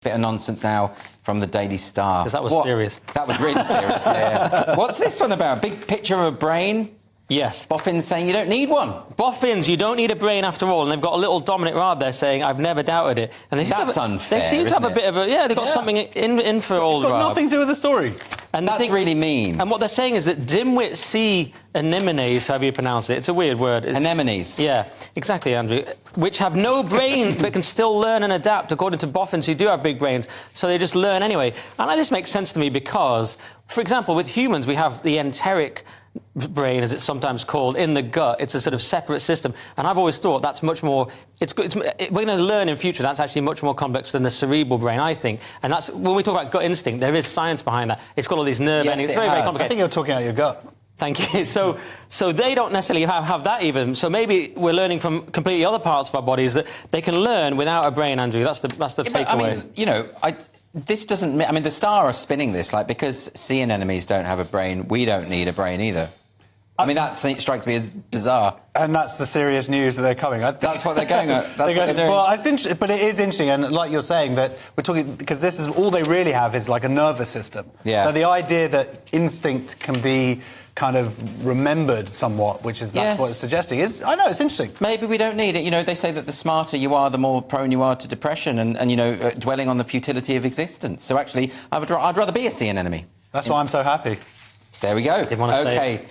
Bit of nonsense now from the Daily Star. Because that was serious. That was really serious, yeah. What's this one about? Big picture of a brain? Yes. Boffins saying you don't need one. Boffins, you don't need a brain after all. And they've got a little Dominic Raab there saying, I've never doubted it. And That's unfair, They seem to have a bit of a... Yeah, they've got something in for old It's got Raab. nothing to do with the story. And That's really mean. And what they're saying is that dimwit sea anemones, however you pronounce it, it's a weird word. Anemones. Yeah, exactly, Andrew. Which have no brain but can still learn and adapt, according to Boffins, who do have big brains. So they just learn anyway. And this makes sense to me because, for example, with humans, we have the enteric brain, as it's sometimes called, in the gut. It's a sort of separate system. And I've always thought that's much more... we're going to learn in future that's actually much more complex than the cerebral brain, I think. And that's... When we talk about gut instinct, there is science behind that. It's got all these nerve endings. It's very, very complicated. I think you're talking out your gut. Thank you. So they don't necessarily have that even. So maybe we're learning from completely other parts of our bodies that they can learn without a brain, Andrew. That's the takeaway. I mean, you know, this doesn't... I mean, the Star are spinning this, like, because sea anemones don't have a brain, we don't need a brain either. I mean, that strikes me as bizarre. And that's the serious news that they're coming. That's what they're going at. That's what they're doing. Well, it's interesting, but it is interesting, and like you're saying, that we're talking... Because this is... All they really have is, like, a nervous system. Yeah. So the idea that instinct can be kind of remembered somewhat, that's what it's suggesting, is... I know, it's interesting. Maybe we don't need it. You know, they say that the smarter you are, the more prone you are to depression and you know, dwelling on the futility of existence. So actually, I'd rather be a sea anemone. That's why I'm so happy. There we go. Didn't want to say OK.